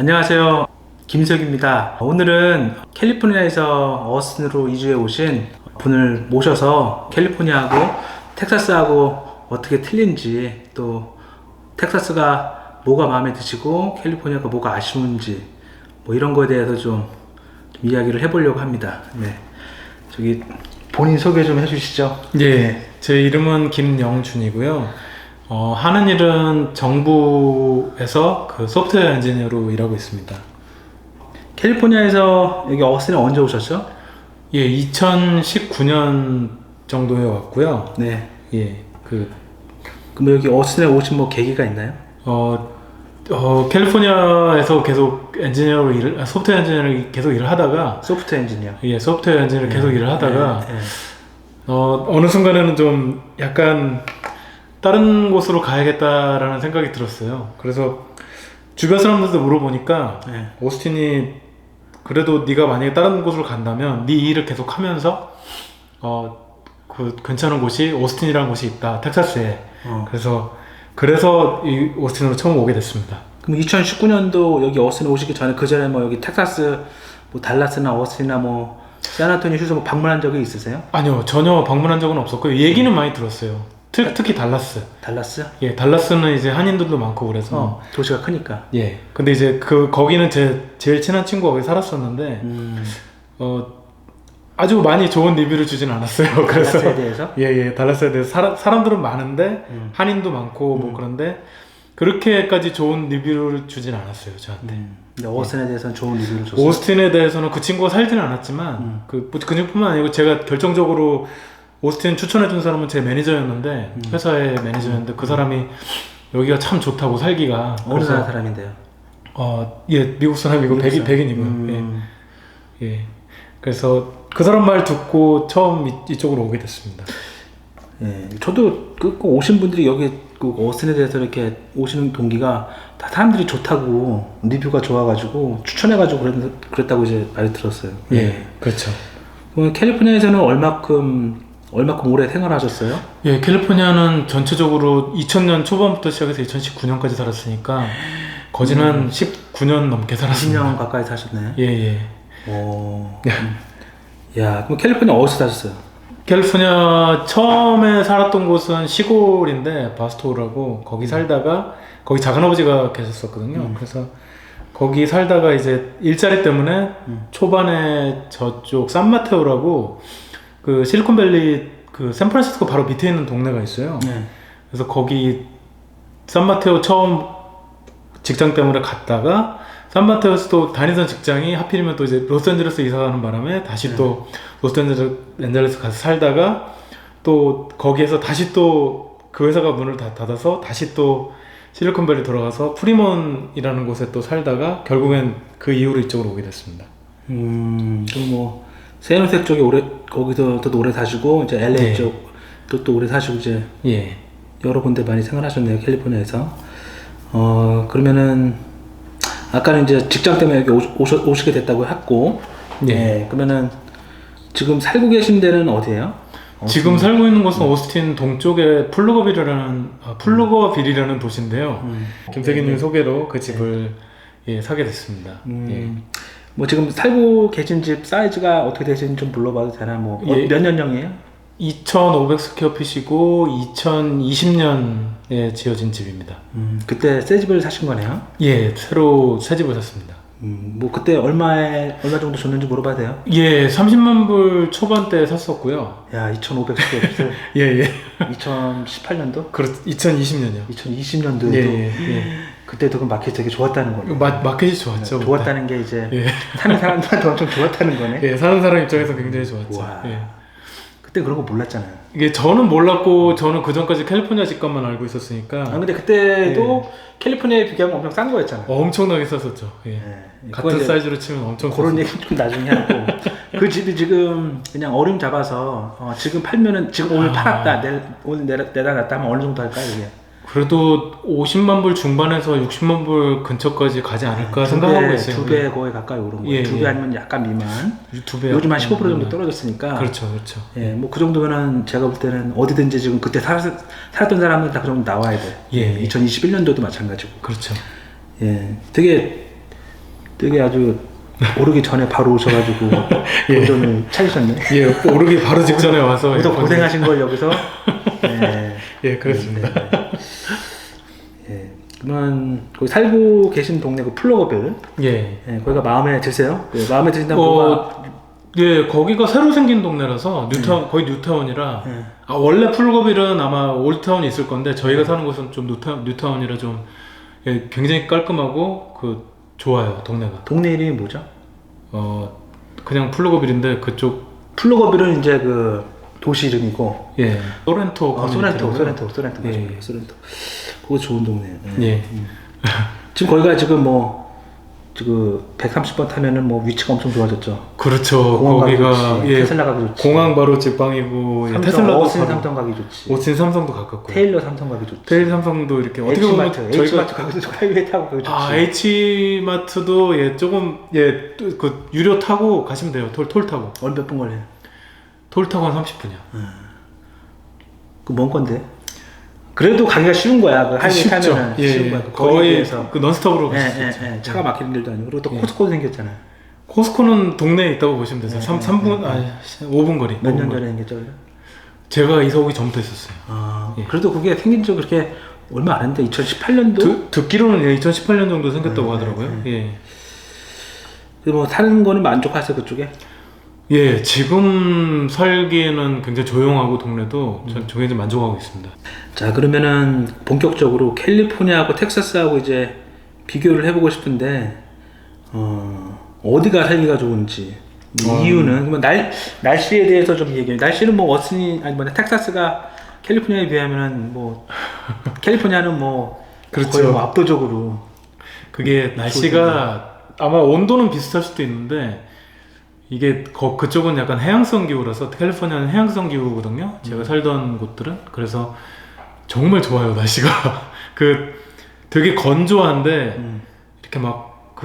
안녕하세요, 김석입니다. 오늘은 캘리포니아에서 어스틴으로 이주해 오신 분을 모셔서 캘리포니아하고 텍사스하고 어떻게 틀린지, 또 텍사스가 뭐가 마음에 드시고 캘리포니아가 뭐가 아쉬운지 뭐 이런 거에 대해서 좀 이야기를 해보려고 합니다. 네, 저기 본인 소개 좀 해주시죠. 예, 제 이름은 김영준이고요. 하는 일은 정부에서 그 소프트웨어 엔지니어로 일하고 있습니다. 캘리포니아에서 여기 어스틴에 언제 오셨죠? 예, 2019년 정도에 왔고요. 네. 예, 그럼 여기 어스틴에 오신 뭐 계기가 있나요? 캘리포니아에서 계속 소프트웨어 엔지니어를 계속 일을 하다가, 소프트 엔지니어. 예, 소프트웨어 엔지니어를 계속 일을 하다가, 네. 어느 순간에는 좀 약간 다른 곳으로 가야겠다라는 생각이 들었어요. 그래서 주변 사람들도 물어보니까 네. 오스틴이 그래도 네가 만약에 다른 곳으로 간다면 네 일을 계속 하면서 그 괜찮은 곳이 오스틴이라는 곳이 있다, 텍사스에. 그래서 이 오스틴으로 처음 오게 됐습니다. 그럼 2019년도 여기 어스틴 오시기 전에 그 전에 뭐 여기 텍사스 뭐 달라스나 어스틴이나 뭐 샌안토니오 휴스 뭐 방문한 적이 있으세요? 아니요, 전혀 방문한 적은 없었고요. 얘기는 많이 들었어요. 특히 달라스. 달라스? 예, 달라스는 이제 한인들도 많고 그래서. 도시가 크니까. 예. 근데 이제 거기는 제일 친한 친구가 거기 살았었는데, 아주 많이 좋은 리뷰를 주진 않았어요. 그래서. 달라스에 대해서? 예, 달라스에 대해서 사람들은 많은데, 한인도 많고, 뭐 그런데, 그렇게까지 좋은 리뷰를 주진 않았어요, 저한테. 근데 어스틴에 대해서는 좋은 리뷰를 줬어요. 오스틴에 대해서는 그 친구가 살지는 않았지만, 그 친구뿐만 아니고 제가 결정적으로 오스틴 추천해준 사람은 제 매니저였는데, 회사의 매니저였는데, 그 사람이 여기가 참 좋다고 살기가. 어느 나라 사람인데요? 예, 미국 사람이고 백인이고요. 예. 그래서 그 사람 말 듣고 처음 이쪽으로 오게 됐습니다. 예, 저도 그 오신 분들이 여기 그 어스틴에 대해서 이렇게 오시는 동기가 다 사람들이 좋다고 리뷰가 좋아가지고 추천해가지고 그랬다고 이제 말이 들었어요. 예, 그렇죠. 그럼 캘리포니아에서는 얼마큼 오래 생활하셨어요? 예, 캘리포니아는 전체적으로 2000년 초반부터 시작해서 2019년까지 살았으니까 거진한 19년 넘게 살았습니다. 10년 가까이 사셨네. 예. 오. 야, 그럼 캘리포니아 어디서 사셨어요? 캘리포니아 처음에 살았던 곳은 시골인데 바스토라고, 거기 살다가 거기 작은아버지가 계셨었거든요. 그래서 거기 살다가 이제 일자리 때문에 초반에 저쪽 산마테오라고 그 실리콘밸리 그 샌프란시스코 바로 밑에 있는 동네가 있어요. 네. 그래서 거기 산마테오 처음 직장 때문에 갔다가, 산마테오에서 또 다니던 직장이 하필이면 또 이제 로스앤젤레스 이사 가는 바람에 다시 또 로스앤젤레스 가서 살다가, 또 거기에서 다시 또 그 회사가 문을 닫아서 다시 또 실리콘밸리 돌아가서 프리몬이라는 곳에 또 살다가 결국엔 그 이후로 이쪽으로 오게 됐습니다. 그럼 뭐 샌호세 쪽에 거기서 또 오래 사시고 이제 LA 쪽 또 오래 사시고 이제 예. 여러 군데 많이 생활하셨네요, 캘리포니아에서. 그러면은 아까는 이제 직장 때문에 여기 오시게 됐다고 했고, 네. 그러면은 지금 살고 계신 데는 어디예요? 지금 살고 있는 곳은 오스틴 동쪽에 플루거빌이라는 도시인데요. 김세기님 소개로 그 집을 사게 됐습니다. 뭐 지금 살고 계신 집 사이즈가 어떻게 되시는지 좀 불러봐도 되나? 뭐 몇 년형이에요? 2500스퀘어핏이고 2020년에 지어진 집입니다. 그때 새 집을 사신 거네요? 예, 새로 새 집을 샀습니다. 뭐 그때 얼마 정도 줬는지 물어봐도 돼요? 예, 30만 불 초반대에 샀었고요. 야, 2,500스퀘어핏을 예. 2018년도? 2020년이요. 2020년도에도 예. 그때도 그 마켓이 되게 좋았다는 거예요. 마켓이 좋았죠. 좋았다는 게 이제 사는 사람들한테 엄청 좋았다는 거네. 예, 사는 사람 입장에서 굉장히 좋았죠. 예. 그때 그런 거 몰랐잖아요. 이게 저는 몰랐고, 저는 그 전까지 캘리포니아 집값만 알고 있었으니까. 근데 그때도 캘리포니아에 비교하면 엄청 싼 거였잖아요. 엄청나게 쌌었죠. 예. 같은 사이즈로 치면 엄청 그런 쌌었죠. 얘기 좀 나중에 하고. 그 집이 지금 그냥 얼음 잡아서 지금 팔면은 지금 오늘 팔았다, 오늘 내다 놨다 하면 어느 정도 할까요, 이게? 그래도 50만 불 중반에서 60만 불 근처까지 가지 않을까 생각하고 있어요. 2배 거의 가까이 오른 거예요. 2배 아니면 약간 미만. 2배. 요즘 한 15% 정도 떨어졌으니까. 그렇죠. 예, 뭐 그 정도면은 제가 볼 때는 어디든지 지금 그때 살았던 사람은 다 그 정도 나와야 돼. 예. 2021년도도 마찬가지고. 그렇죠. 예, 되게 되게 아주 오르기 전에 바로 오셔가지고 본전을 찾으셨네. 예, 오르기 바로 직전에 와서 여기서 고생하신 걸 여기서. 네. 예, 그렇습니다. 예. 그러면 거기 살고 계신 동네 그 플로거빌. 예. 예, 거기가 마음에 드세요? 네, 마음에 드신다면 뭐가? 예, 거기가 새로 생긴 동네라서 뉴타운 거의 뉴타운이라. 예. 아, 원래 플로거빌은 아마 올타운이 있을 건데 저희가 사는 곳은 좀 뉴타운이라 좀 예, 굉장히 깔끔하고 좋아요 동네가. 동네 이름이 뭐죠? 그냥 플로거빌인데 그쪽 플로거빌은 이제 그 도시 이름이고. 예 소렌토 소렌토 예. 소렌토. 그거 좋은 동네예요. 예. 지금 거기가 지금 뭐 지금 130번 타면은 뭐 위치가 엄청 좋아졌죠. 그렇죠. 공항 가기 거기가 좋지. 예, 테슬라 가기 좋지. 공항 바로 직방이고 예, 테슬라도 바로 삼성 가기 좋지. 오친 삼성도 가깝고 테일러 삼성 가기 좋지. 테일 삼성도 이렇게 어떻게 보면 H마트, H마트 가기도 좋고 하이웨이 타고 가기 좋지. 아 H마트도 예 조금 예그 유료 타고 가시면 돼요. 톨 타고 얼마 몇 분 걸려요? 톨 타고 한 30분이야. 그 뭔 건데? 그래도 가기가 쉬운 거야. 그 하이웨이 쉽죠. 타면은 예, 쉬운 거야. 그 거리에 거의 비해서. 그 넌스톱으로 갈 수 있죠. 차가 막히는 길도 아니고 그리고 또 예. 코스코도 생겼잖아요. 코스코는 동네에 있다고 보시면 되죠. 3분 5분 거리. 몇 년 5분 전에 거리. 생겼죠? 그죠? 제가 이사 오기 전부터 있었어요. 예. 그래도 그게 생긴 지 그렇게 얼마 안 했는데 2018년도? 듣기로는 예, 2018년 정도 생겼다고 하더라고요. 예. 뭐 사는 거는 만족하세요 그쪽에? 예, 지금 살기에는 굉장히 조용하고 동네도 전 굉장히 만족하고 있습니다. 자 그러면은 본격적으로 캘리포니아하고 텍사스하고 이제 비교를 해보고 싶은데 어디가 살기가 좋은지 이유는 그러면 날씨에 대해서 좀 얘기해요. 날씨는 뭐 워슨이 아니 뭐냐 텍사스가 캘리포니아에 비하면은 뭐 캘리포니아는 뭐 그렇죠. 거의 뭐 압도적으로 그게 날씨가 아마 온도는 비슷할 수도 있는데 이게 그쪽은 약간 해양성 기후라서 캘리포니아는 해양성 기후거든요. 제가 살던 곳들은 그래서 정말 좋아요 날씨가. 되게 건조한데 이렇게 막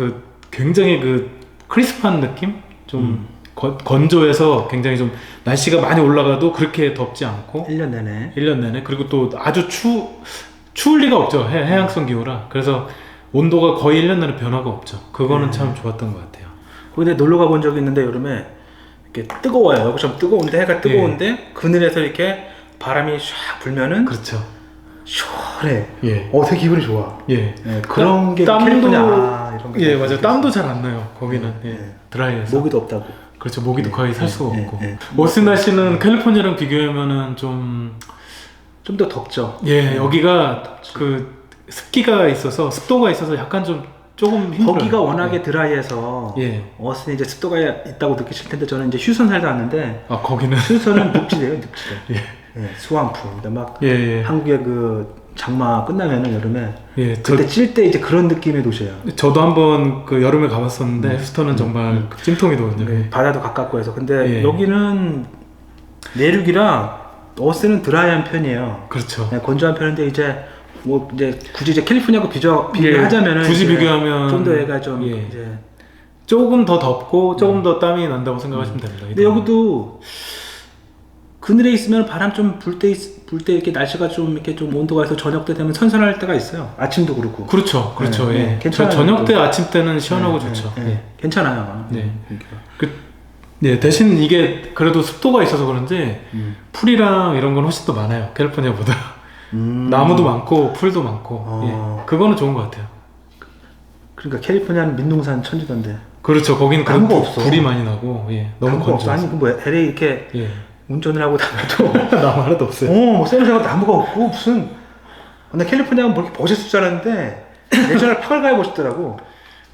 굉장히 크리스프한 느낌? 좀 건조해서 굉장히 좀 날씨가 많이 올라가도 그렇게 덥지 않고 1년 내내 1년 내내 그리고 또 아주 추울 리가 없죠. 해양성 기후라. 그래서 온도가 거의 1년 내내 변화가 없죠. 그거는 참 좋았던 것 같아요. 거기 놀러 가본 적이 있는데 여름에 이렇게 뜨거워요. 여기 좀 뜨거운데 해가 뜨거운데 그늘에서 이렇게 바람이 샥 불면은 그렇죠. 시원해. 예. 되게 기분이 좋아. 예. 그런 게 캘리포니아 이런 게. 예, 맞아요. 땀도 잘 안 나요. 거기는 드라이해서. 모기도 없다고. 그렇죠. 모기도 거의 살 수가 없고. 예. 오스틴 날씨는 캘리포니아랑 비교하면은 좀 더 덥죠. 여기가 습기가 있어서 습도가 있어서 약간 조금 힘들어요. 거기가 워낙에 드라이해서 예. 어스틴 이제 습도가 있다고 느끼실 텐데 저는 이제 휴선 살다 왔는데 아 거기는 휴선은 늪지대요, 늪지대. 예. 수완프. 근데 막 예. 한국의 장마 끝나면은 여름에 예. 그때 찔 때 이제 그런 느낌의 도시예요. 저도 한번 여름에 가봤었는데 휴스턴은 정말 찜통이더군요. 바다도 가깝고 해서 근데 예. 여기는 내륙이라 어스틴은 드라이한 편이에요. 그렇죠. 건조한 편인데 이제 굳이 이제 캘리포니아하고 비교하자면은 굳이 비교하면 좀 더 얘가 좀 예. 이제 조금 더 덥고 조금 더 땀이 난다고 생각하시면 됩니다. 근데 여기도 그늘에 있으면 바람 좀 불 때 이렇게 날씨가 좀 이렇게 좀 온도가 있어 저녁 때 되면 선선할 때가 있어요. 아침도 그렇고. 그렇죠. 네, 괜찮아요. 저녁 때 아침 때는 시원하고 좋죠. 괜찮아요. 네. 대신 이게 그래도 습도가 있어서 그런지 풀이랑 이런 건 훨씬 더 많아요. 캘리포니아보다. 나무도 많고 풀도 많고. 그거는 좋은 것 같아요. 그러니까 캘리포니아는 민둥산 천지던데. 그렇죠. 거기는 나무가 없어. 불이 많이 나고 너무 건조해서. 아니 LA 이렇게 운전을 하고 다녀도 나무 하나도 없어요. 뭐 세면서가 나무가 없고 무슨 근데 캘리포니아는 뭐 이렇게 멋있을 줄 알았는데 예전에 팍을 가야 멋있더라고.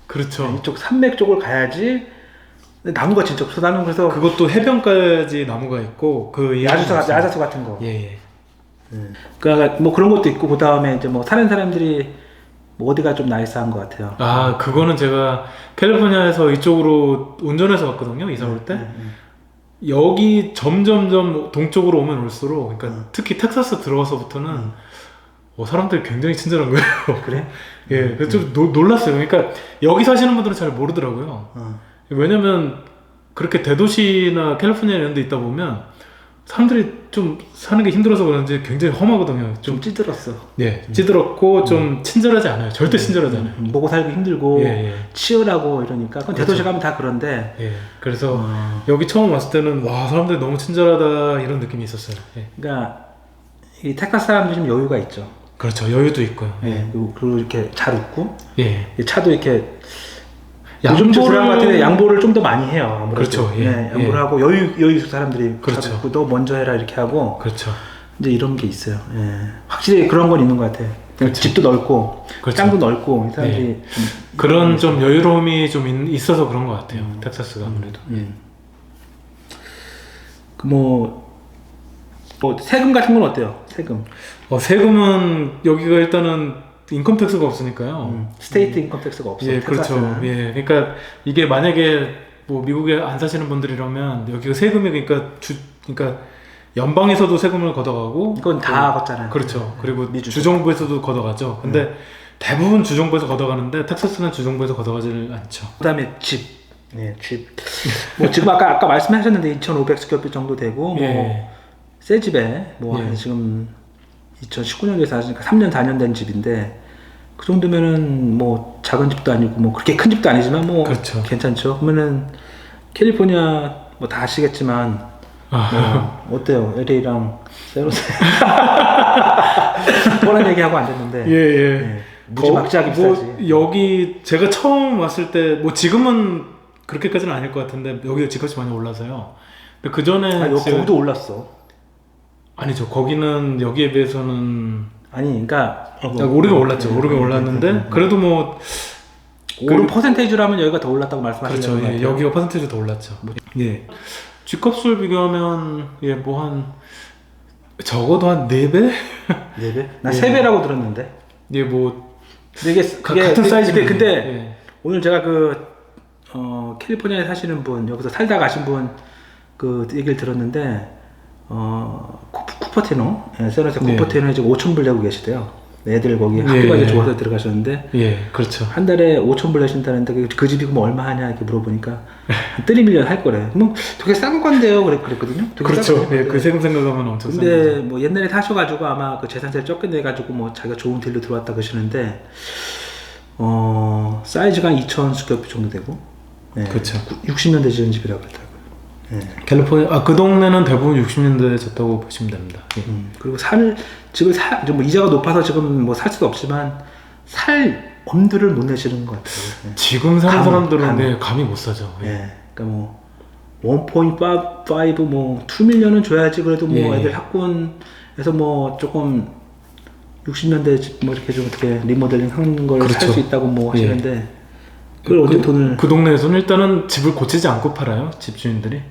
그렇죠. 이쪽 산맥 쪽을 가야지 근데 나무가 진짜 없어. 나는 그래서 그것도 해변까지 나무가 있고 야자수 같은 거. 예. 그러니까 뭐 그런 것도 있고 그 다음에 이제 뭐 사는 사람들이 뭐 어디가 좀 나이스한 것 같아요. 아 그거는 제가 캘리포니아에서 이쪽으로 운전해서 왔거든요. 이사 올 때. 여기 점점점 동쪽으로 오면 올수록 그러니까 특히 텍사스 들어와서부터는 사람들이 굉장히 친절한 거예요. 그래? 예, 그래서 좀 놀랐어요. 그러니까 여기 사시는 분들은 잘 모르더라고요. 왜냐면 그렇게 대도시나 캘리포니아 이런 데 있다 보면 사람들이 좀 사는 게 힘들어서 그런지 굉장히 험하거든요. 좀 찌들었어. 예, 찌들었고 좀 친절하지 않아요. 절대 친절하지 않아요. 먹고 살기 힘들고 예, 예. 치열하고 이러니까 그건 그렇죠. 대도시 가면 다 그런데 예, 그래서 여기 처음 왔을 때는 와 사람들이 너무 친절하다 이런 느낌이 있었어요. 예. 그러니까 이 텍사스 사람들이 좀 여유가 있죠. 그렇죠. 여유도 있고요. 예. 그리고 이렇게 잘 웃고 예. 이 차도 이렇게 요즘 사람 같은데 양보를 좀 더 많이 해요. 아무래도. 그렇죠. 예. 양보를 예. 하고 여유 있는 사람들이 그렇죠. 잘 웃고 너 먼저 해라 이렇게 하고 그렇죠. 이제 이런 게 있어요. 예. 확실히 그런 건 있는 것 같아요. 그렇죠. 집도 넓고 그렇죠. 땅도 넓고 이 사람들이 예. 좀 그런 좀 여유로움이 좀 있어서 그런 것 같아요. 텍사스가 아무래도. 뭐 세금 같은 건 어때요? 세금. 세금은 여기가 일단은 인컴택스가 없으니까요. 스테이트 인컴 텍스가 없어요. 예, 그렇죠. 텍사스는. 예, 그러니까 이게 만약에 뭐 미국에 안 사시는 분들이라면 여기가 세금이 그러니까 연방에서도 세금을 걷어가고 이건 다 걷잖아요. 그렇죠. 그리고 미주 주정부에서도 걷어가죠. 근데 대부분 주정부에서 걷어가는데 텍사스는 주정부에서 걷어가질 않죠. 그다음에 집. 네, 집. 뭐 지금 아까 말씀하셨는데 2,500스퀘어핏 정도 되고 예. 뭐 새 집에 뭐 예. 한 지금 2019년도에 사시니까 3년 4년 된 집인데 그 정도면은 뭐 작은 집도 아니고 뭐 그렇게 큰 집도 아니지만 뭐 그렇죠. 괜찮죠. 그러면은 캘리포니아 뭐 다 아시겠지만 뭐 어때요? LA랑 세로세 뻔한 얘기하고 앉았는데 예, 예. 예. 무지막지하게 비싸지. 뭐 여기 제가 처음 왔을 때 뭐 지금은 그렇게까지는 아닐 것 같은데 여기 집값이 많이 올라서요. 근데 그 전에 거기도 올랐어. 아니죠. 거기는 여기에 비해서는 아니, 그러니까 오르긴 올랐죠. 오르긴 올랐는데 그래도 뭐 오른 퍼센테이지라면 여기가 더 올랐다고 말씀하시는 그렇죠. 것 예, 같아요. 여기가 퍼센테이지 더 올랐죠. 예. 집값을 비교하면 예, 뭐 한 적어도 한 4배? 4배? 나 예. 3배라고 들었는데. 예, 뭐 근데 이게 같은 사이즈인데 근데 예. 오늘 제가 캘리포니아에 사시는 분, 여기서 살다 가신 분 그 얘기를 들었는데 쿠퍼티노, 세너스 네. 쿠퍼티노에 지금 5,000불 내고 계시대요. 애들 거기 예, 학교까지 예. 좋아서 들어가셨는데 예, 그렇죠. 한 달에 5,000불 내신다는데 그 집이 그럼 얼마 하냐 이렇게 물어보니까 한 3밀리언 할 거래. 뭐 되게 싼 건데요, 그랬거든요. 되게 그렇죠. 싼 예, 건데. 그 세금 생각하면 엄청 싼 근데 거죠. 뭐 옛날에 사셔가지고 아마 그 재산세를 적게 내가지고 뭐 자기가 좋은 딜로 들어왔다 그러시는데 사이즈가 한 2,000 스퀘어핏 정도 되고 예, 그렇죠. 60년대 지은 집이라고 그러더라고요. 예. 캘리포니아 그 동네는 대부분 60년대에 졌다고 보시면 됩니다. 예. 그리고 집을 뭐 이자가 높아서 지금 뭐 살 수도 없지만 살 엄두를 못 내시는 것 같아요. 예. 지금 사는 감, 사람들은 감. 네, 감이 못 사죠. 예. 예. 그러니까 뭐 1.5 뭐 2밀리언은 줘야지 그래도 뭐 예. 애들 학군에서 뭐 조금 60년대 집 뭐 이렇게 좀 어떻게 리모델링 하는 걸 살 그렇죠. 수 있다고 뭐 예. 하시는데 그걸 언제 돈을 그 동네에서는 일단은 집을 고치지 않고 팔아요. 집주인들이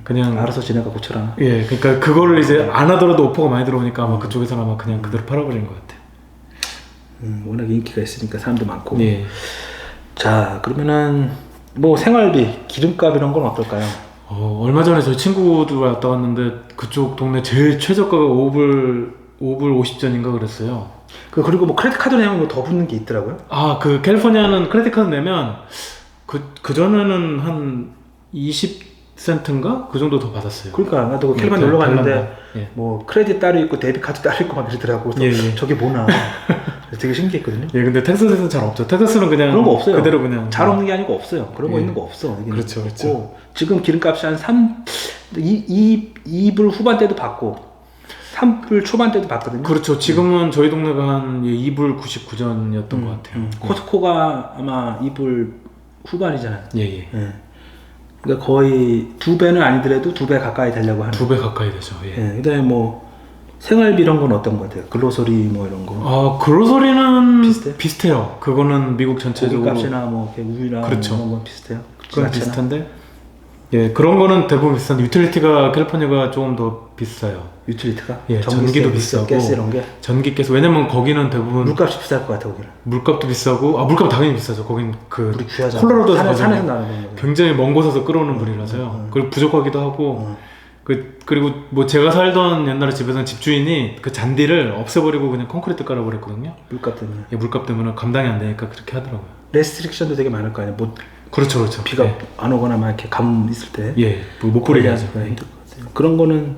그냥 알아서 지네가 고쳐라. 예, 그러니까 그거를 이제 안 하더라도 오퍼가 많이 들어오니까 아마 그쪽에서는 아마 그냥 그대로 팔아버린 것 같아요. 워낙 인기가 있으니까 사람도 많고. 예. 자, 그러면은 뭐 생활비, 기름값 이런 건 어떨까요? 얼마 전에 저희 친구들 왔다 왔는데 그쪽 동네 제일 최저가가 5불 50전인가 그랬어요. 그리고 뭐 크레딧 카드 내면 뭐 더 붙는 게 있더라고요. 아, 그 캘리포니아는 크레딧 카드 내면 그 전에는 한 20센트인가 그 정도 더 받았어요. 그러니까 나도 그 캘리포니아 예, 놀러 갔는데 달란다. 예. 뭐 크레딧 따로 있고 데뷔 카드 따로 있고 막 이러더라고. 예, 예. 저게 뭐나. 되게 신기했거든요. 예, 근데 텍사스에서는 잘 없죠. 텍사스는 그냥 그런 거 없어요. 그대로 그냥 잘 없는 게 아니고 없어요. 그런 거 예. 있는 거 없어. 여기는 그렇죠, 그렇죠. 없고, 지금 기름값이 한 2불 후반대도 받고 3불 초반대도 받거든요. 그렇죠. 지금은 저희 동네가 한 2불 99전이었던 것 같아요. 코스코가 아마 2불 후반이잖아요. 예, 예. 예. 그러니까 거의 2배는 아니더라도 2배 가까이 되려고 하는. 2배 가까이 되죠. 예. 예. 그다음에 뭐 생활비 이런 건 어떤 것 같아요? 글로서리 뭐 이런 거. 아, 글로서리는 비슷해? 비슷해요. 그거는 미국 전체적으로 고기값이나 뭐 이렇게 우유나 그렇죠. 이런 건 비슷해요. 그건 지나치나? 비슷한데 예, 그런 거는 대부분 비슷한데 유틸리티가 캘리포니아가 조금 더 비싸요. 유틸리티가? 예, 전기세, 전기도 비싸고 가스 이런 게 전기, 가스. 왜냐면 거기는 대부분 물값이 비쌀 것 같아 거기는. 물값도 비싸고 물값 당연히 비싸죠. 거긴 그 물이 귀하잖아. 콜로라도에서 산에서 나는 거예요. 굉장히 먼 곳에서 끌어오는 물이라서요. 그리고 부족하기도 하고 그리고 뭐 제가 살던 옛날에 집에서는 집주인이 그 잔디를 없애버리고 그냥 콘크리트 깔아버렸거든요. 물값 때문에. 예, 물값 때문에 감당이 안 되니까 그렇게 하더라고요. 레스트릭션도 되게 많을 거 아니에요. 뭐 그렇죠, 그렇죠. 비가 예, 안 오거나 막 이렇게 감 있을 때. 예, 못 뿌리게 하죠. 관리하기가 힘들 것 같아요. 그런 거는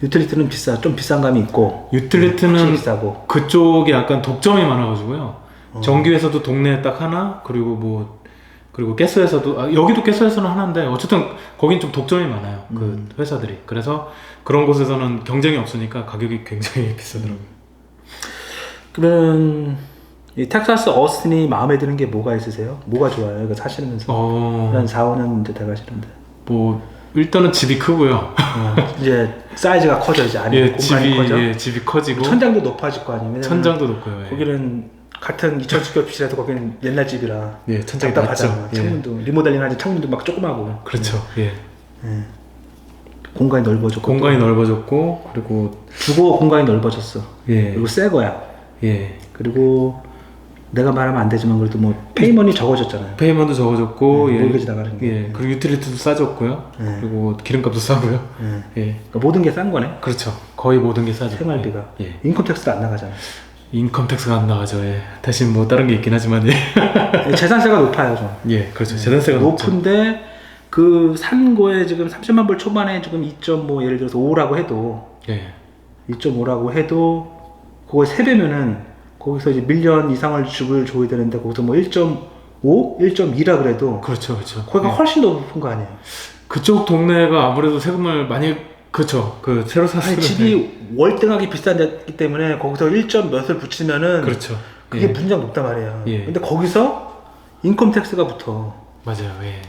유틸리티는 좀 비싼 감이 있고. 확실히 유틸리티는 비싸고. 그쪽에 약간 독점이 많아가지고요. 전기회사도 동네에 딱 하나, 그리고 가스회사도, 여기도 가스회사는 하나인데, 어쨌든 거긴 좀 독점이 많아요. 그 회사들이. 그래서 그런 곳에서는 경쟁이 없으니까 가격이 굉장히 비싸더라고요. 그러면 이 텍사스 어스틴이 마음에 드는 게 뭐가 있으세요? 뭐가 좋아요? 이거 사시면서 한 4, 5년 이제 돼가시는데. 뭐 일단은 집이 크고요. 이제 사이즈가 커져 이제 안에 예, 공간이 커져. 집이 커지고 천장도 높아질 거 아니에요? 왜냐면 천장도 높고요. 예. 거기는 같은 2000스퀘어핏이라도 거기는 옛날 집이라 예, 천장이 답답하잖아. 낮죠. 예. 창문도 리모델링하지 창문도 막 조그마고. 그렇죠. 예. 예. 공간이 넓어졌고. 공간이 넓어졌고 그리고 주거 공간이 넓어졌어. 예. 그리고 새 거야. 예. 그리고 내가 말하면 안 되지만 그래도 뭐 페이먼이 적어졌잖아요. 페이먼도 적어졌고 예, 예. 몰개지 나가는 게. 예. 그리고 유틸리티도 싸졌고요. 예. 그리고 기름값도 싸고요. 예. 예. 그러니까 모든 게 싼 거네. 그렇죠. 거의 모든 게 싸죠. 생활비가. 예. 인컴 텍스도 안 나가잖아. 인컴 텍스가 안 나가죠. 예. 대신 뭐 다른 게 있긴 하지만 예. 재산세가 높아요, 좀. 예. 그렇죠. 재산세가 높죠. 높은데 그 산 거에 지금 30만 불 초반에 지금 2.5 예를 들어서 5라고 해도 예. 2.5라고 해도 그거 3배면은 거기서 이제 밀년 이상을 주을 줘야 되는데 거기서 뭐 1.5, 1.2라 그래도 그렇죠. 그렇죠. 거기가 예. 훨씬 더 높은 거 아니에요? 그쪽 동네가 아무래도 세금을 많이 그렇죠. 그 새로 아니, 샀으면 집이 월등하게 비싸기 때문에 거기서 1점 몇을 붙이면은 그렇죠. 그게 예. 분장 높단 말이에요. 예. 근데 거기서 인컴 텍스가 붙어. 맞아요. 예.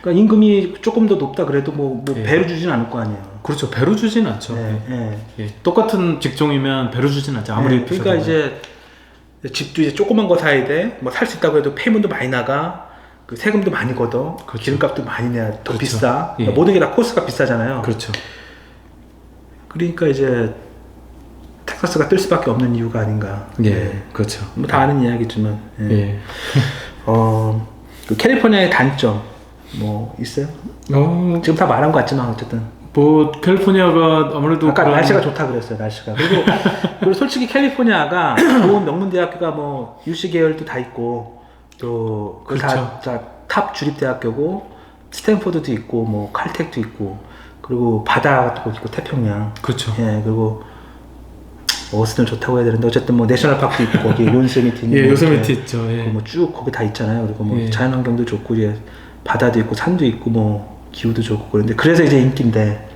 그러니까 임금이 조금 더 높다 그래도 뭐 예. 배로 주진 않을 거 아니에요. 그렇죠. 배로 주진 않죠. 예, 예. 예. 똑같은 직종이면 배로 주진 않죠. 아무리 예, 그러니까 이제 집도 이제 조그만 거 사야 돼. 뭐 살 수 있다고 해도 페이먼도 많이 나가. 그 세금도 많이 걷어. 그렇죠. 기름값도 많이 내야 더 그렇죠. 비싸. 예. 그러니까 모든 게 다 코스가 비싸잖아요. 그렇죠. 그러니까 이제 텍사스가 뜰 수밖에 없는 이유가 아닌가. 예. 그렇죠. 뭐 다 아는 이야기지만. 예. 예. 그 캘리포니아의 단점 뭐 있어요? 지금 다 말한 것 같지만 어쨌든. 뭐 캘리포니아가 아무래도 아까 그런- 날씨가 좋다 그랬어요. 날씨가. 그리고 솔직히 캘리포니아가 좋은 명문 대학교가 뭐 UC 계열도 다 있고 또 그렇죠. 탑 주립 대학교고 스탠포드도 있고 뭐 칼텍도 있고 그리고 바다도 있고 태평양. 그렇죠. 예, 그리고 어스틴 좋다고 해야 되는데 어쨌든 뭐 내셔널 파크도 있고 거기 요세미티 예, 요세미티 있죠. 예. 뭐 쭉 거기 다 있잖아요. 그리고 뭐 예. 자연환경도 좋고 이제 바다도 있고 산도 있고 뭐 기후도 좋고 그런데 그래서 이제 인기인데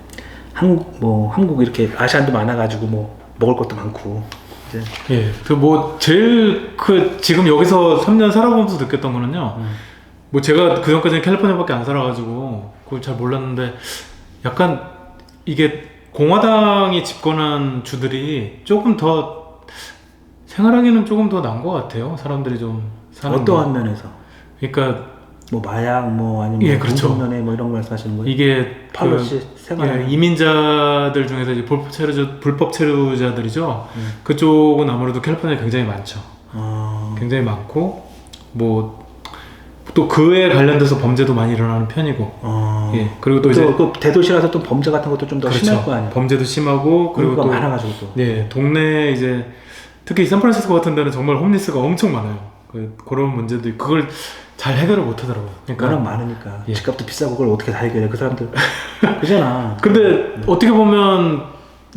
한국 이렇게 아시안도 많아가지고 뭐 먹을 것도 많고 이제 예. 그 뭐 제일 지금 여기서 3년 살아보면서 느꼈던 거는요. 뭐 제가 그 전까지는 캘리포니아밖에 안 살아가지고 그걸 잘 몰랐는데 약간 이게 공화당이 집권한 주들이 조금 더 생활하기는 조금 더 나은 것 같아요. 사람들이 좀 사는 어떠한 게. 면에서 그러니까 뭐 마약 뭐 아니면 예, 그렇죠. 면에 뭐 이런 거 말씀하시는 거예요? 이게 팔로시 생활 예, 이민자들 중에서 이제 불법 체류자들이죠. 그쪽은 아무래도 캘리포니아에 굉장히 많죠. 굉장히 많고 뭐 또 그에 관련돼서 범죄도 많이 일어나는 편이고. 예. 그리고 또 이제 그 대도시라서 또 범죄 같은 것도 좀 더 그렇죠. 심할 거 아니에요? 범죄도 심하고 그리고 그리고 또 많아가지고 또. 예, 동네 이제 특히 샌프란시스코 같은 데는 정말 홈리스가 엄청 많아요. 그런 문제도 있고 그걸 잘 해결을 못 하더라고요. 그러니까 워낙 많으니까 예. 집값도 비싸고 그걸 어떻게 다 해결해 그 사람들 그잖아. 근데 어떻게 보면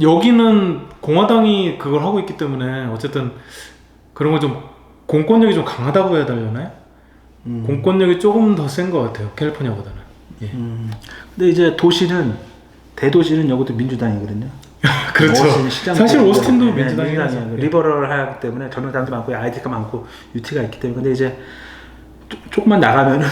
여기는 공화당이 그걸 하고 있기 때문에 어쨌든 그런 거 좀 공권력이 좀 강하다고 해야 되려나요? 공권력이 조금 더 센 것 같아요. 캘리포니아보다는. 예. 근데 이제 대도시는 여기도 민주당이거든요. 그렇죠. 오스틴 시장 사실 때문에. 오스틴도 네, 민주당이라서. 민주당이에요. 예. 리버럴하기 때문에 젊은 사람도 많고 아이디가 많고 UT가 있기 때문에 근데 이제 조금만 나가면은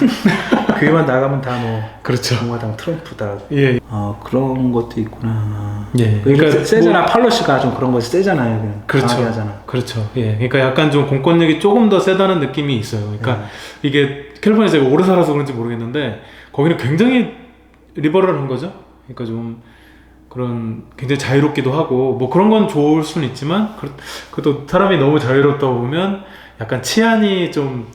교회만 나가면 다 뭐 그렇죠. 공화당 트럼프다. 예. 그런 것도 있구나. 예. 그러니까 세잖아. 팔러시가 좀 그런 거 세잖아요. 그냥 그렇죠. 강하게 하잖아. 그렇죠. 예. 그러니까 약간 좀 공권력이 조금 더 세다는 느낌이 있어요. 그러니까 이게 캘리포니아 제가 오래 살아서 그런지 모르겠는데 거기는 굉장히 리버럴한 거죠. 그러니까 좀 그런 굉장히 자유롭기도 하고 뭐 그런 건 좋을 수는 있지만 그래도 사람이 너무 자유롭다 보면 약간 치안이 좀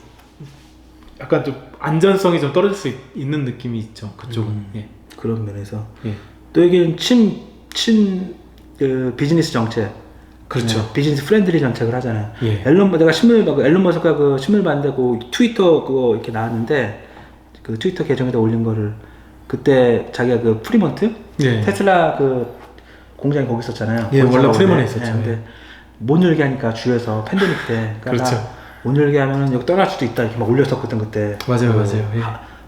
약간 좀 안전성이 좀 떨어질 수 있는 느낌이 있죠. 그쪽은. 예. 그런 면에서 예. 또 여기는 그 비즈니스 정책. 그렇죠. 네, 비즈니스 프렌들리 정책을 하잖아요. 예. 내가 앨런 머스크가 그 신문 봤는데 그 트위터 그거 이렇게 나왔는데 그 트위터 계정에다 올린 거를 그때 자기가 그 프리먼트 예. 테슬라 그 공장이 거기 있었잖아요. 예, 원래 거기 프리먼에 있었죠. 있었죠. 근데 못 열게 하니까 주에서 팬데믹 때, 그러니까 그렇죠. 못 열게 하면은 여기 떠날 수도 있다 이렇게 막 올렸었거든 그때. 맞아요, 그 맞아요. 예.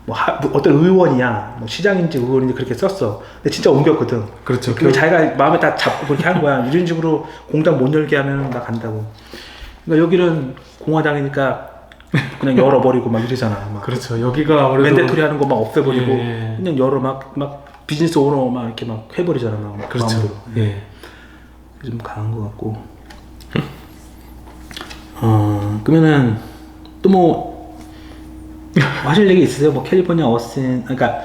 뭐 어떤 의원이야, 뭐 시장인지 의원인지 그렇게 썼어. 근데 진짜 옮겼거든. 그렇죠. 그 자기가 마음에 딱 잡고 그렇게 한 거야. 이런 식으로 공장 못 열게 하면 나 간다고. 그러니까 여기는 공화당이니까 그냥 열어버리고 막 이러잖아. 막 그렇죠. 여기가 아무래도 맨데토리 하는 거 막 없애버리고 예. 그냥 열어 막 비즈니스 오너 막 이렇게 막 해버리잖아. 막 그렇죠. 마음대로. 예. 좀 강한 것 같고. 그러면은 또 뭐 하실 얘기 있으세요? 뭐 캘리포니아 어스틴, 그러니까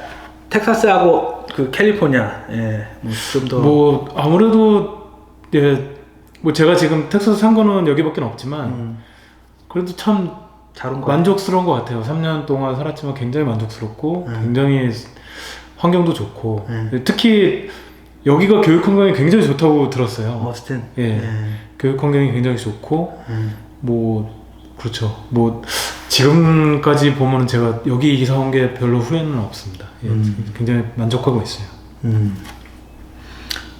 텍사스하고 그 캘리포니아, 예, 뭐 좀 더 뭐 아무래도 예, 뭐 제가 지금 텍사스 산 거는 여기밖에 없지만 그래도 참 잘 온 거. 만족스러운 것 같아요. 3년 동안 살았지만 굉장히 만족스럽고 굉장히 환경도 좋고 특히 여기가 교육 환경이 굉장히 좋다고 들었어요. 어스틴. 예, 교육 환경이 굉장히 좋고 뭐 그렇죠. 뭐 지금까지 보면은 제가 여기 이사 온 게 별로 후회는 없습니다. 예, 굉장히 만족하고 있어요.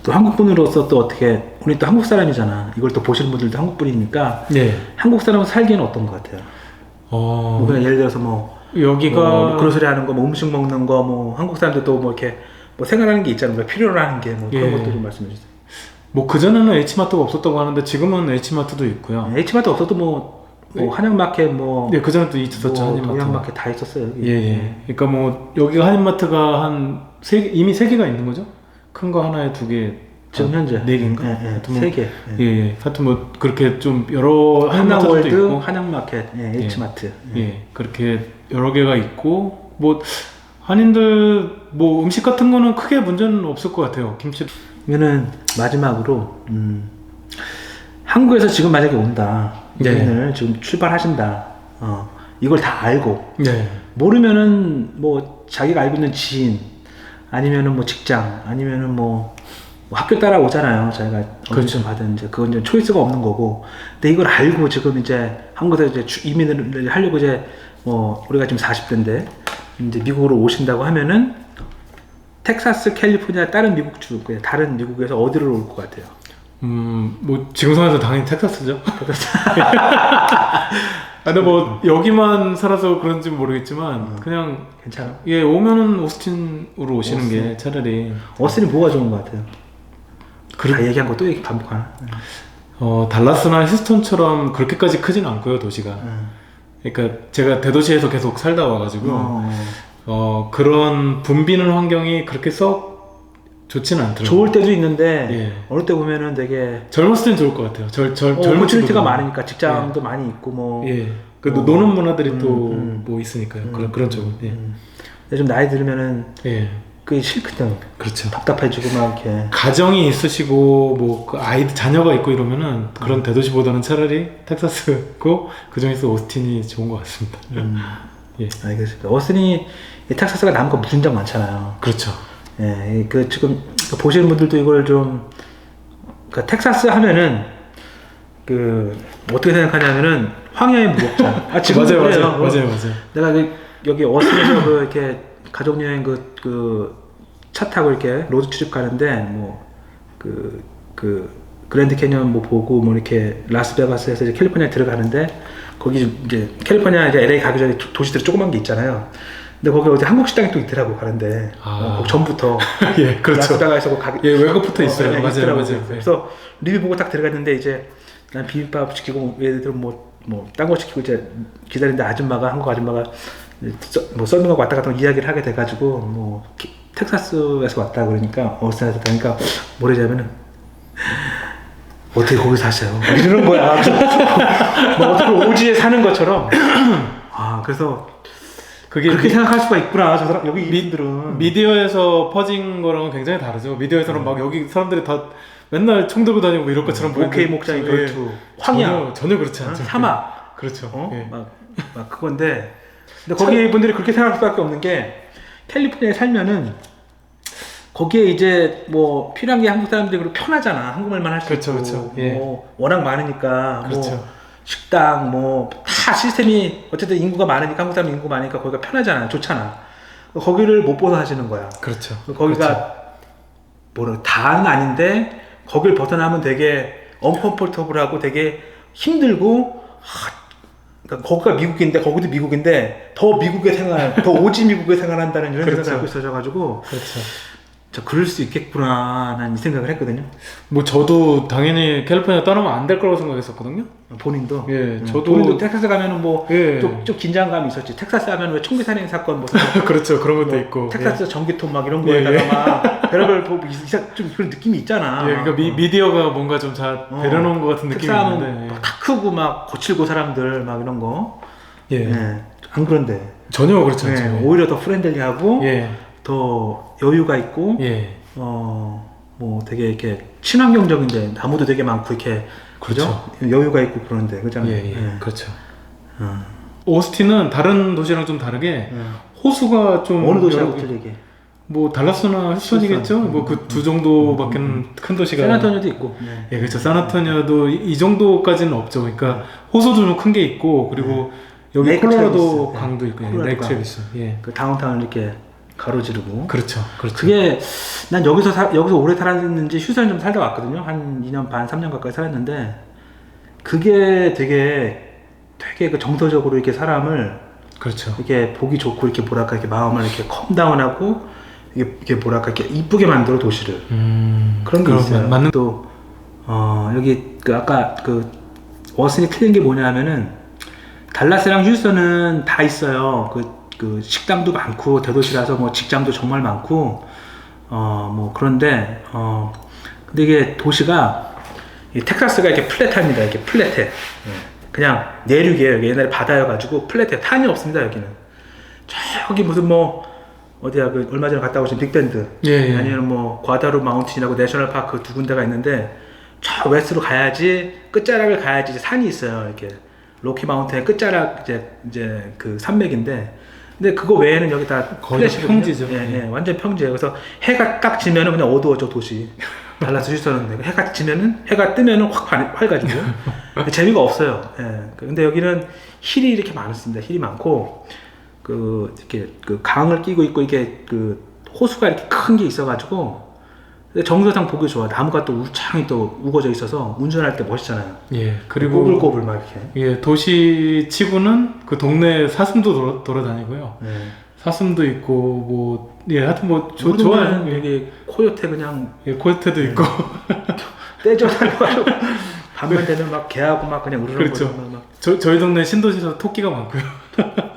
또 한국 분으로서 또 어떻게, 우리 또 한국 사람이잖아. 이걸 또 보시는 분들도 한국 분이니까 예. 한국 사람은 살기에는 어떤 것 같아요? 뭐 그냥 예를 들어서 뭐 여기가 그로서리 하는 거, 뭐 음식 먹는 거, 뭐 한국 사람들 또 뭐 이렇게 뭐 생활하는 게 있잖아요. 뭐 필요로 하는 게 뭐 그런 예. 것들 좀 말씀해 주세요. 뭐 그전에는 H마트가 없었다고 하는데 지금은 H마트도 있고요. H마트 없어도 뭐 한양마켓 뭐 예, 그전에 또 있었죠. 뭐 한인마트. 동양마켓 다 있었어요. 여기. 예, 예. 그러니까 뭐 여기가 한인마트가 한 이미 3개가 있는 거죠? 큰 거 하나에 2개. 지금 현재 4개인가? 예, 하여튼 뭐, 3개. 예, 예. 하여튼 뭐 그렇게 좀 여러 한인마트도 하나월드, 있고. 한양마켓, 예, H마트. 예, 그렇게 여러 개가 있고 뭐 한인들 뭐 음식 같은 거는 크게 문제는 없을 것 같아요. 김치. 그러면은 마지막으로 한국에서 지금 만약에 온다. 네. 여행을 지금 출발하신다. 이걸 다 알고 네. 모르면은 뭐 자기가 알고 있는 지인 아니면은 뭐 직장 아니면은 뭐 학교 따라오잖아요. 자기가 어디서 받은 이제 그건 이제 초이스가 없는 거고. 근데 이걸 알고 지금 이제 한국에서 이제 이민을 하려고 이제 뭐 우리가 지금 40대인데 이제 미국으로 오신다고 하면은 텍사스, 캘리포니아 다른 미국 그냥 다른 미국에서 어디로 올 것 같아요? 뭐 지금 상황에서 당연히 텍사스죠. 근데 뭐 여기만 살아서 그런지 모르겠지만 그냥 괜찮아. 예 오면은 오스틴으로 오시는 게 차라리 어스틴이 뭐가 좋은 것 같아요? 다 얘기한 거 또 얘기 반복하나? 달라스나 휴스턴처럼 그렇게까지 크진 않고요 도시가. 그러니까 제가 대도시에서 계속 살다 와가지고 그런 붐비는 환경이 그렇게 썩 좋지는 않더라고요. 좋을 때도 있는데 예. 어느 때 보면은 되게 젊었을 땐 좋을 것 같아요. 젊은 오퍼튜니티가 친구들. 많으니까 직장도 많이 있고 뭐. 예. 그 노는 문화들이 또 뭐 있으니까요. 그런 쪽은. 예. 근데 좀 나이 들면은 예. 그게 싫거든. 그렇죠. 답답해지고 막 이렇게. 가정이 있으시고 뭐 그 아이들 자녀가 있고 이러면은 그런 대도시보다는 차라리 텍사스고 그 중에서 오스틴이 좋은 것 같습니다. 예. 알겠습니다. 어스틴이 텍사스가 남은 거 무진장 많잖아요. 그렇죠. 예, 그 지금 보시는 분들도 이걸 좀, 그 텍사스 하면은 그 어떻게 생각하냐면은 황야의 무법자. 지금 맞아요. 내가 여기 어스틴에서 그 이렇게 가족 여행 그 차 타고 이렇게 로드 트립 가는데 뭐 그 그랜드 캐니언 뭐 보고 뭐 이렇게 라스베가스에서 이제 캘리포니아 들어가는데 거기 이제 캘리포니아 이제 LA 가기 전에 도시들 조그만 게 있잖아요. 근데 거기 어디 한국 식당이 또 있더라고 가는데 거기 전부터 예, 그렇죠. 라스베가스에서 가기 예, 외국부터 있어요. 맞아요. 있더라고. 맞아요. 그래서 리뷰 보고 딱 들어갔는데 이제 난 비빔밥 시키고 얘들 뭐 딴 거 시키고 이제 기다리는데 아줌마가 한국 아줌마가 뭐 썰명하고 왔다 갔다 이야기를 하게 돼가지고 뭐 텍사스에서 왔다 그러니까 어스틴에서 다니까 뭐래자면은 어떻게 거기 사세요? 뭐 이러는 거야. 뭐 어떻게 오지에 사는 것처럼. 그래서 그렇게 생각할 수가 있구나. 저 사람 여기 이민들은 미디어에서 퍼진 거랑은 굉장히 다르죠. 미디어에서는 막 여기 사람들이 다 맨날 총 들고 다니고 뭐 이럴 것처럼 오케이 목장이 결투 황야 전혀 그렇지 않죠. 사막 그렇죠. 예. 막 그건데 근데 거기 분들이 그렇게 생각할 수밖에 없는 게 캘리포니아에 살면은 거기에 이제 뭐 필요한 게 한국 사람들이 그렇게 편하잖아. 한국말만 할 수 그렇죠, 있고 그렇죠. 예. 뭐 워낙 많으니까 그렇죠. 뭐 식당 뭐 다 시스템이 어쨌든 인구가 많으니까 한국 사람 인구 많으니까 거기가 편하잖아. 좋잖아. 거기를 못 벗어 하시는 거야. 그렇죠. 거기가 그렇죠. 뭐라 다는 아닌데 거길 벗어나면 되게 언컴포터블하고 되게 힘들고 그러니까 거기가 미국인데 거기도 미국인데 더 미국의 생활, 더 오지 미국의 생활한다는 이런 그렇죠. 생각을 하고 있어가지고 그렇죠. 저 그럴 수 있겠구나 난 이 생각을 했거든요. 뭐 저도 당연히 캘리포니아 떠나면 안 될 거라고 생각했었거든요. 본인도. 예, 저도 본인도 텍사스 가면은 뭐 예. 좀 긴장감이 있었지. 텍사스 하면 왜 총기 살인 사건 무슨 그렇죠. 그런 것도 뭐 있고. 텍사스 전기톱 막 이런 예, 거에다가 막 별의별 뭐 좀 그런 느낌이 있잖아. 예, 그러니까 미디어가 뭔가 좀 잘 배려놓은 것 같은 느낌이 텍사스 있는데. 하면 다 크고 막 거칠고 사람들 막 이런 거. 예. 안 그런데. 전혀 그렇지 않죠. 예, 오히려 더 프렌들리하고 예. 더 여유가 있고 예. 뭐 되게 이렇게 친환경적인데 나무도 되게 많고 이렇게 그죠? 여유가 있고 그런데 그잖아요. 예, 예. 그렇죠. 오스틴은 다른 도시랑 좀 다르게 호수가 좀 어느 도시하고 여러- 틀리게? 뭐 달라스나 휴스턴이겠죠. 뭐 그 두 정도밖에 큰 도시가. 샌안토니오도 있고. 예, 그렇죠. 샌안토니오도 이 정도까지는 없죠. 그러니까 호수도 좀 큰 게 있고 그리고 여기 레이크 콜로라도 트래비스. 강도 있고 콜로라도 레이크 강. 트래비스. 예. 그 다운타운을 이렇게 가로지르고. 그렇죠. 그렇죠. 그게 난 여기서 오래 살았는지 휴스턴 좀 살다 왔거든요. 한 2년 반, 3년 가까이 살았는데 그게 되게 그 정서적으로 이렇게 사람을 그렇죠. 이렇게 보기 좋고 이렇게 뭐랄까 이렇게 마음을 이렇게 컴다운하고 이게 뭐랄까 이렇게 이쁘게 만들어 도시를 그런 게 그럼 있어요. 맞는 또 여기 그 아까 그 워슨이 틀린 게 뭐냐면은 달라스랑 휴스턴은 다 있어요. 그 식당도 많고 대도시라서 뭐 직장도 정말 많고 뭐 그런데 근데 이게 도시가 이 텍사스가 이렇게 플랫합니다. 이렇게 플랫해. 그냥 내륙이에요. 여기 옛날에 바다여가지고 플랫해. 탄이 없습니다. 여기는 저기 무슨 뭐 어디야 그 얼마 전에 갔다 오신 빅밴드 예. 아니면 뭐 과다루 마운틴이라고 내셔널 파크 두 군데가 있는데 저 웨스트로 가야지 끝자락을 가야지 이제 산이 있어요. 이렇게 로키 마운틴의 끝자락 이제 그 산맥인데 근데 그거 외에는 여기 다 거의 플랫이거든요. 평지죠. 예, 완전 평지예요. 그래서 해가 딱 지면은 그냥 어두워져 도시. 달라스 휴스턴은 해가 지면은 해가 뜨면은 확 밝아지고 재미가 없어요. 예. 근데 여기는 힐이 이렇게 많습니다. 힐이 많고 이렇게 그 강을 끼고 있고 이게 그 호수가 이렇게 큰 게 있어가지고 정서상 보기 좋아. 나무가 또 울창이 또 우거져 있어서 운전할 때 멋있잖아요. 예. 그리고 꼬불꼬불 막 이렇게. 예, 도시 치고는 그 동네 사슴도 돌아다니고요. 사슴도 있고 뭐 예, 하여튼 뭐 좋아요. 예. 여기 코요테 그냥 예, 코요테도 있고. 떼져 다녀가지고 밤만 되면 막 개하고 막 그냥 으르렁거리고 그렇죠. 막 저희 동네 신도시에서 토끼가 많고요.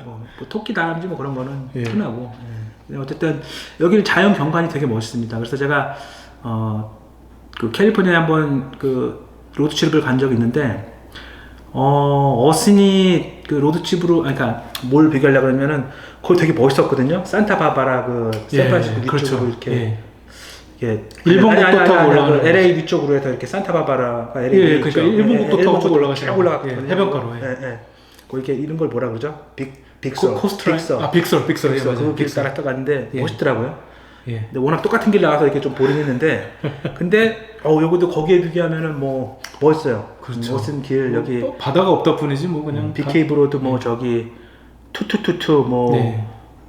뭐 토끼 다람쥐 뭐 그런 거는 예. 흔하고. 근데 어쨌든 여기는 자연 경관이 되게 멋있습니다. 그래서 제가 그 캘리포니아에 한번 그 로드트립을 간 적이 있는데 어슨이 그 로드트립으로 그러니까 뭘 비교하려고 그러면은 거기 되게 멋있었거든요. 산타바바라 그 샌프란시스코 위쪽으로 그렇죠. 이렇게 예. 이게 일본 국도 타고 올라가는 그 LA 위쪽으로 해서 이렇게 산타바바라가 LA 예, 그러니까 일본 국도 타고 쭉 올라가시는 올라갔거든요. 예, 해변가로. 예. 예. 거기 이렇게 이런 걸 뭐라 그러죠? 빅서. 코스트라인. 빅서. 빅서. 예, 그 맞아요. 길 따라 갔는데 예. 멋있더라고요. 예. 근데 워낙 똑같은 길 나와서 이렇게 좀 보링했는데 근데 여기도 거기에 비교하면은 뭐 멋있어요. 그렇죠. 멋진 길 여기 바다가 없다 뿐이지 뭐 그냥 BK브로드 뭐 저기 투투투투 네.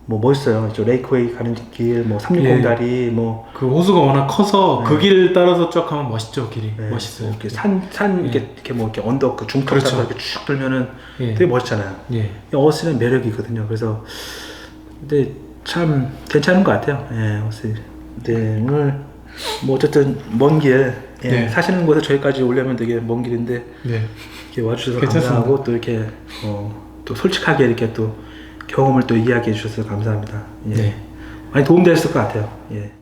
뭐 멋있어요. 저 레이크웨이 가는 길, 뭐 360 예. 다리, 뭐 그 호수가 워낙 커서 그 길 따라서 쭉 가면 멋있죠 길이. 멋있어요. 뭐 이렇게 산 이렇게 뭐 이렇게 언덕 그 중턱 그렇죠. 따라 이렇게 쭉 돌면은 예. 되게 멋있잖아요. 예. 어스는 매력이거든요. 그래서 근데 참 괜찮은 것 같아요. 예, 어스. 네, 오늘 뭐 어쨌든 먼 길, 네. 사시는 곳에 저희까지 오려면 되게 먼 길인데 네. 이렇게 와주셔서 괜찮습니다. 감사하고 또 이렇게 또 솔직하게 이렇게 또 경험을 또 이야기해 주셔서 감사합니다. 예. 네. 많이 도움되셨을 것 같아요. 예.